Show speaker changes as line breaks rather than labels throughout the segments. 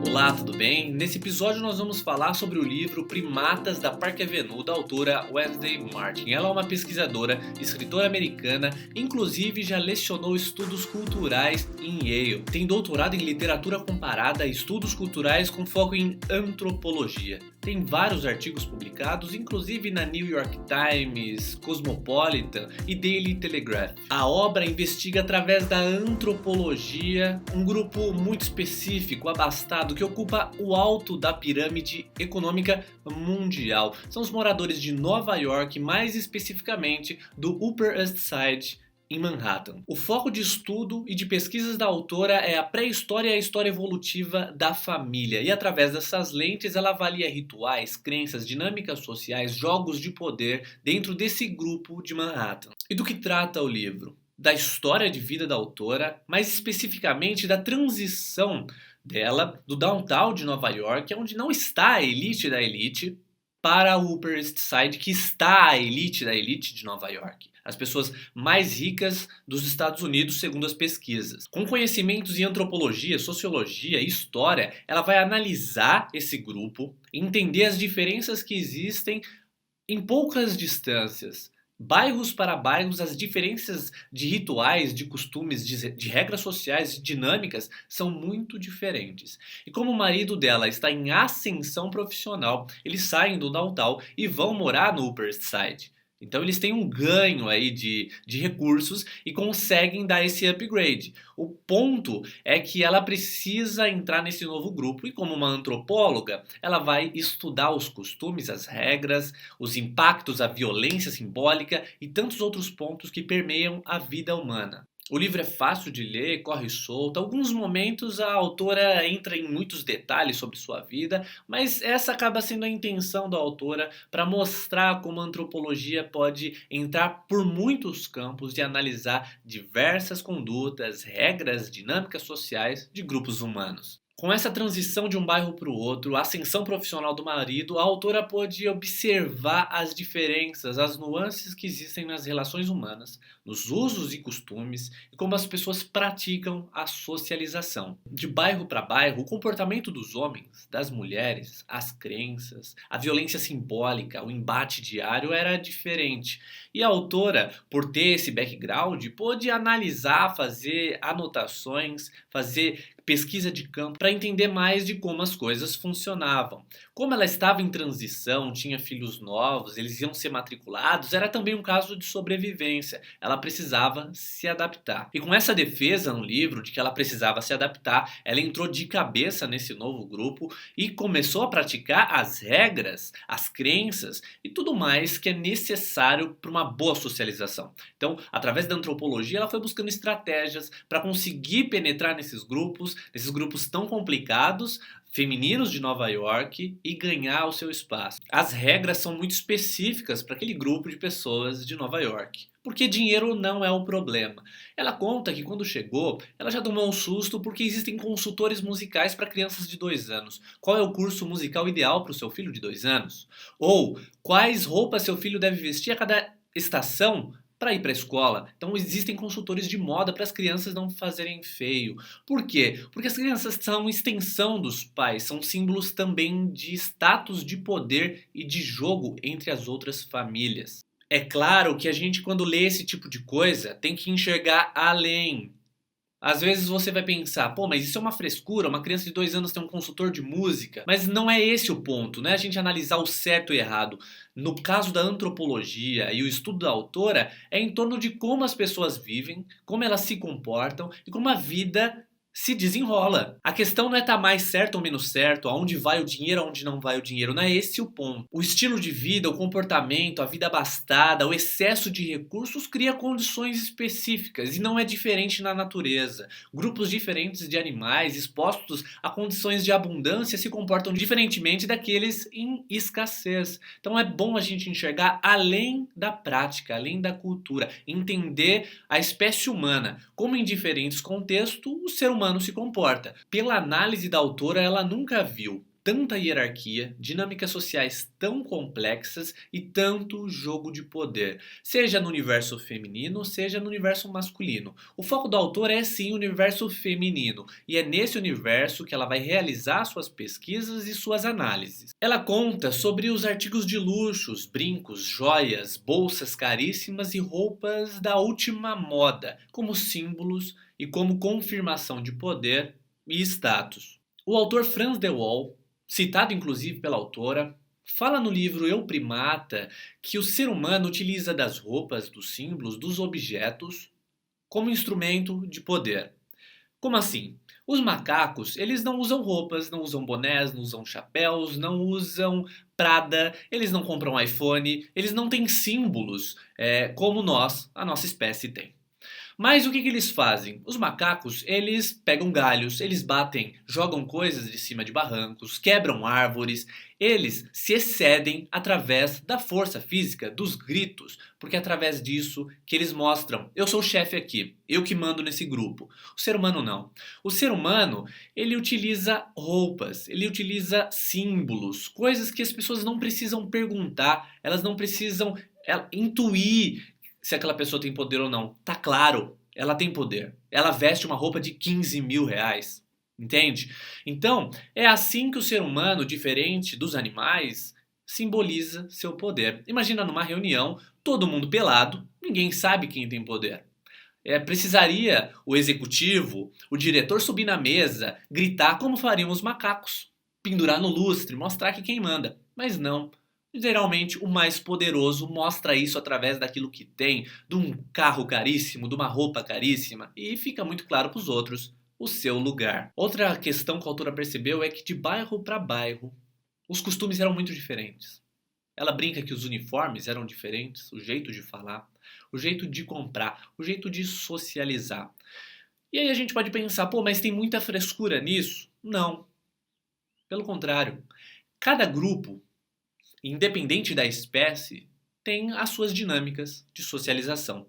Olá, tudo bem? Nesse episódio nós vamos falar sobre o livro Primatas da Park Avenue, da autora Wednesday Martin. Ela é uma pesquisadora, escritora americana, inclusive já lecionou estudos culturais em Yale. Tem doutorado em literatura comparada, estudos culturais com foco em antropologia. Tem vários artigos publicados, inclusive na New York Times, Cosmopolitan e Daily Telegraph. A obra investiga através da antropologia um grupo muito específico, abastado, que ocupa o alto da pirâmide econômica mundial. São os moradores de Nova York, mais especificamente do Upper East Side, em Manhattan. O foco de estudo e de pesquisas da autora é a pré-história e a história evolutiva da família, e através dessas lentes ela avalia rituais, crenças, dinâmicas sociais, jogos de poder dentro desse grupo de Manhattan. E do que trata o livro? Da história de vida da autora, mais especificamente da transição dela do downtown de Nova York, onde não está a elite da elite, para o Upper East Side, que está a elite da elite de Nova York. As pessoas mais ricas dos Estados Unidos, segundo as pesquisas. Com conhecimentos em antropologia, sociologia e história, ela vai analisar esse grupo, entender as diferenças que existem em poucas distâncias. Bairros para bairros, as diferenças de rituais, de costumes, de regras sociais e dinâmicas são muito diferentes. E como o marido dela está em ascensão profissional, eles saem do downtown e vão morar no Upper East Side. Então eles têm um ganho aí de recursos e conseguem dar esse upgrade. O ponto é que ela precisa entrar nesse novo grupo e, como uma antropóloga, ela vai estudar os costumes, as regras, os impactos, a violência simbólica e tantos outros pontos que permeiam a vida humana. O livro é fácil de ler, corre solto. Alguns momentos a autora entra em muitos detalhes sobre sua vida, mas essa acaba sendo a intenção da autora para mostrar como a antropologia pode entrar por muitos campos e analisar diversas condutas, regras, dinâmicas sociais de grupos humanos. Com essa transição de um bairro para o outro, a ascensão profissional do marido, a autora pôde observar as diferenças, as nuances que existem nas relações humanas, nos usos e costumes e como as pessoas praticam a socialização. De bairro para bairro, o comportamento dos homens, das mulheres, as crenças, a violência simbólica, o embate diário era diferente. E a autora, por ter esse background, pôde analisar, fazer anotações, fazer pesquisa de campo para entender mais de como as coisas funcionavam. Como ela estava em transição, tinha filhos novos, eles iam ser matriculados, era também um caso de sobrevivência. Ela precisava se adaptar. E com essa defesa no livro de que ela precisava se adaptar, ela entrou de cabeça nesse novo grupo e começou a praticar as regras, as crenças e tudo mais que é necessário para uma boa socialização. Então, através da antropologia, ela foi buscando estratégias para conseguir penetrar nesses grupos tão complicados, femininos de Nova York, e ganhar o seu espaço. As regras são muito específicas para aquele grupo de pessoas de Nova York. Porque dinheiro não é o problema. Ela conta que quando chegou, ela já tomou um susto porque existem consultores musicais para crianças de 2 anos. Qual é o curso musical ideal para o seu filho de 2 anos? Ou quais roupas seu filho deve vestir a cada estação para ir para a escola. Então existem consultores de moda para as crianças não fazerem feio. Por quê? Porque as crianças são extensão dos pais, são símbolos também de status, de poder e de jogo entre as outras famílias. É claro que a gente, quando lê esse tipo de coisa, tem que enxergar além. Às vezes você vai pensar, pô, mas isso é uma frescura, uma criança de 2 anos tem um consultor de música. Mas não é esse o ponto, né? A gente analisar o certo e errado. No caso da antropologia e o estudo da autora, é em torno de como as pessoas vivem, como elas se comportam e como a vida se desenrola. A questão não é estar mais certo ou menos certo, aonde vai o dinheiro, aonde não vai o dinheiro, não é esse o ponto. O estilo de vida, o comportamento, a vida abastada, o excesso de recursos cria condições específicas e não é diferente na natureza. Grupos diferentes de animais expostos a condições de abundância se comportam diferentemente daqueles em escassez. Então é bom a gente enxergar além da prática, além da cultura, entender a espécie humana, como em diferentes contextos o ser humano se comporta. Pela análise da autora, ela nunca viu tanta hierarquia, dinâmicas sociais tão complexas e tanto jogo de poder, seja no universo feminino, seja no universo masculino. O foco do autor é sim o universo feminino, e é nesse universo que ela vai realizar suas pesquisas e suas análises. Ela conta sobre os artigos de luxos, brincos, joias, bolsas caríssimas e roupas da última moda, como símbolos e como confirmação de poder e status. O autor Frans de Waal, citado inclusive pela autora, fala no livro Eu Primata que o ser humano utiliza das roupas, dos símbolos, dos objetos como instrumento de poder. Como assim? Os macacos, eles não usam roupas, não usam bonés, não usam chapéus, não usam Prada, eles não compram iPhone, eles não têm símbolos como nós, a nossa espécie, tem. Mas o que eles fazem? Os macacos, eles pegam galhos, eles batem, jogam coisas de cima de barrancos, quebram árvores, eles se excedem através da força física, dos gritos, porque é através disso que eles mostram, eu sou o chefe aqui, eu que mando nesse grupo. O ser humano não. O ser humano, ele utiliza roupas, ele utiliza símbolos, coisas que as pessoas não precisam perguntar, elas não precisam intuir se aquela pessoa tem poder ou não. Tá claro, ela tem poder. Ela veste uma roupa de 15 mil reais. Entende? Então, é assim que o ser humano, diferente dos animais, simboliza seu poder. Imagina numa reunião, todo mundo pelado, ninguém sabe quem tem poder. Precisaria o executivo, o diretor subir na mesa, gritar como fariam os macacos, pendurar no lustre, mostrar que quem manda. Mas não. Geralmente o mais poderoso mostra isso através daquilo que tem, de um carro caríssimo, de uma roupa caríssima, e fica muito claro para os outros o seu lugar. Outra questão que a autora percebeu é que de bairro para bairro os costumes eram muito diferentes. Ela brinca que os uniformes eram diferentes, o jeito de falar, o jeito de comprar, o jeito de socializar. E aí a gente pode pensar, pô, mas tem muita frescura nisso? Não. Pelo contrário, cada grupo, independente da espécie, tem as suas dinâmicas de socialização.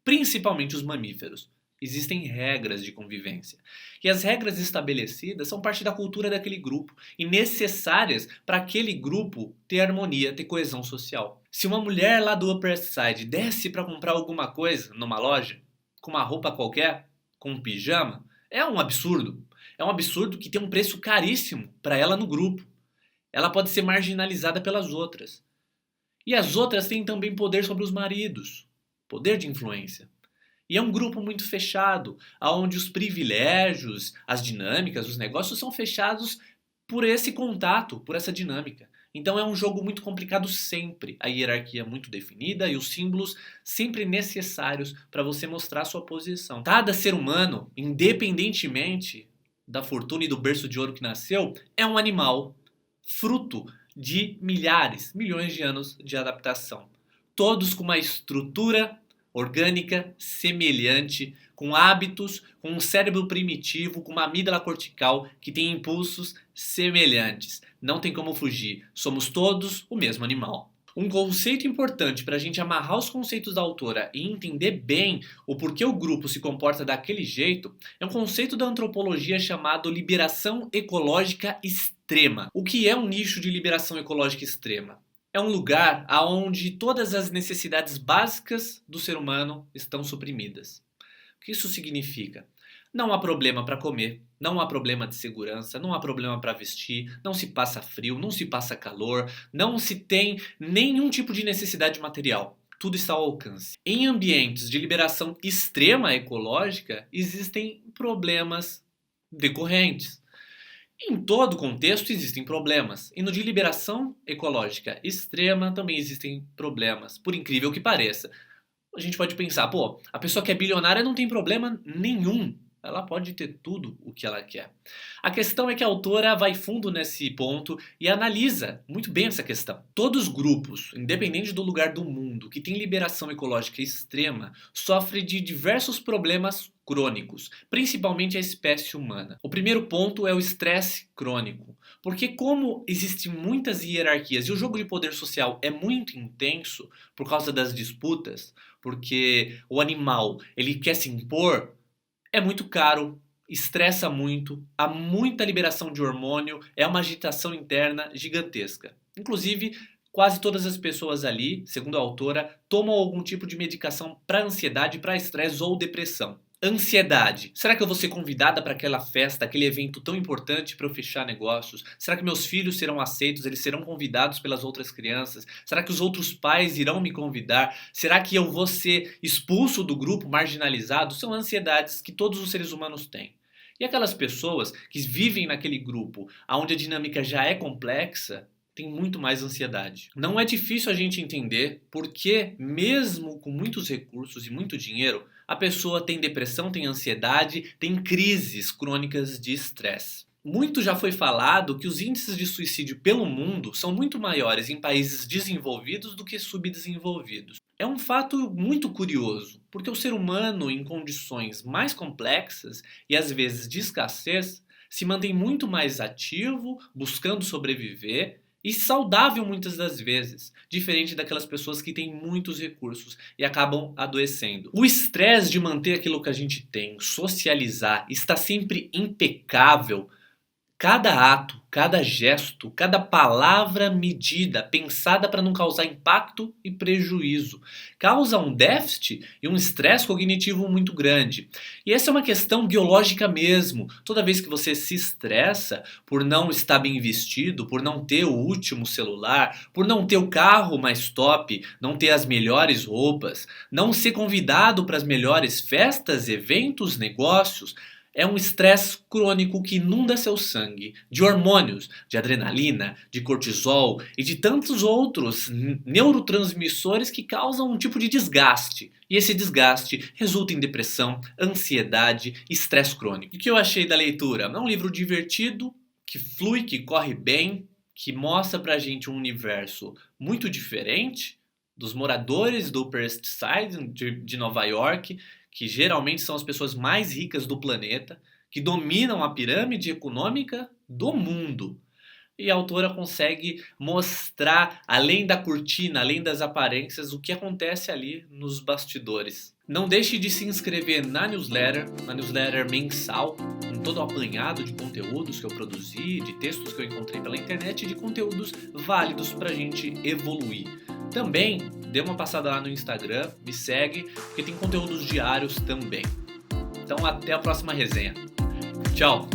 Principalmente os mamíferos. Existem regras de convivência. E as regras estabelecidas são parte da cultura daquele grupo e necessárias para aquele grupo ter harmonia, ter coesão social. Se uma mulher lá do Upper East Side desce para comprar alguma coisa numa loja, com uma roupa qualquer, com um pijama, é um absurdo. É um absurdo que tem um preço caríssimo para ela no grupo. Ela pode ser marginalizada pelas outras. E as outras têm também poder sobre os maridos, poder de influência. E é um grupo muito fechado, onde os privilégios, as dinâmicas, os negócios são fechados por esse contato, por essa dinâmica. Então é um jogo muito complicado sempre, a hierarquia muito definida e os símbolos sempre necessários para você mostrar sua posição. Cada ser humano, independentemente da fortuna e do berço de ouro que nasceu, é um animal, fruto de milhares, milhões de anos de adaptação. Todos com uma estrutura orgânica semelhante, com hábitos, com um cérebro primitivo, com uma amígdala cortical que tem impulsos semelhantes. Não tem como fugir. Somos todos o mesmo animal. Um conceito importante para a gente amarrar os conceitos da autora e entender bem o porquê o grupo se comporta daquele jeito é um conceito da antropologia chamado liberação ecológica extrema. O que é um nicho de liberação ecológica extrema? É um lugar onde todas as necessidades básicas do ser humano estão suprimidas. O que isso significa? Não há problema para comer, não há problema de segurança, não há problema para vestir, não se passa frio, não se passa calor, não se tem nenhum tipo de necessidade material. Tudo está ao alcance. Em ambientes de liberação extrema ecológica, existem problemas decorrentes. Em todo contexto existem problemas, e no de liberação ecológica extrema também existem problemas, por incrível que pareça. A gente pode pensar, pô, a pessoa que é bilionária não tem problema nenhum. Ela pode ter tudo o que ela quer. A questão é que a autora vai fundo nesse ponto e analisa muito bem essa questão. Todos os grupos, independente do lugar do mundo, que tem liberação ecológica extrema, sofrem de diversos problemas crônicos, principalmente a espécie humana. O primeiro ponto é o estresse crônico, porque como existem muitas hierarquias e o jogo de poder social é muito intenso por causa das disputas, porque o animal ele quer se impor, é muito caro estressa muito, há muita liberação de hormônio, é uma agitação interna gigantesca. Inclusive, quase todas as pessoas ali, segundo a autora, tomam algum tipo de medicação para ansiedade, para estresse ou depressão. Ansiedade. Será que eu vou ser convidada para aquela festa, aquele evento tão importante para eu fechar negócios? Será que meus filhos serão aceitos? Eles serão convidados pelas outras crianças? Será que os outros pais irão me convidar? Será que eu vou ser expulso do grupo, marginalizado? São ansiedades que todos os seres humanos têm. E aquelas pessoas que vivem naquele grupo, onde a dinâmica já é complexa, tem muito mais ansiedade. Não é difícil a gente entender porque, mesmo com muitos recursos e muito dinheiro, a pessoa tem depressão, tem ansiedade, tem crises crônicas de estresse. Muito já foi falado que os índices de suicídio pelo mundo são muito maiores em países desenvolvidos do que subdesenvolvidos. É um fato muito curioso, porque o ser humano, em condições mais complexas e às vezes de escassez, se mantém muito mais ativo, buscando sobreviver e saudável muitas das vezes, diferente daquelas pessoas que têm muitos recursos e acabam adoecendo. O estresse de manter aquilo que a gente tem, socializar, estar sempre impecável, cada ato, cada gesto, cada palavra medida, pensada para não causar impacto e prejuízo, causa um déficit e um estresse cognitivo muito grande. E essa é uma questão biológica mesmo. Toda vez que você se estressa por não estar bem vestido, por não ter o último celular, por não ter o carro mais top, não ter as melhores roupas, não ser convidado para as melhores festas, eventos, negócios, é um estresse crônico que inunda seu sangue de hormônios, de adrenalina, de cortisol e de tantos outros neurotransmissores que causam um tipo de desgaste. E esse desgaste resulta em depressão, ansiedade e estresse crônico. E o que eu achei da leitura? É um livro divertido, que flui, que corre bem, que mostra pra gente um universo muito diferente dos moradores do Upper East Side de Nova York, que geralmente são as pessoas mais ricas do planeta, que dominam a pirâmide econômica do mundo. E a autora consegue mostrar, além da cortina, além das aparências, o que acontece ali nos bastidores. Não deixe de se inscrever na newsletter mensal, com todo o apanhado de conteúdos que eu produzi, de textos que eu encontrei pela internet e de conteúdos válidos para a gente evoluir. Também dê uma passada lá no Instagram, me segue, porque tem conteúdos diários também. Então até a próxima resenha. Tchau!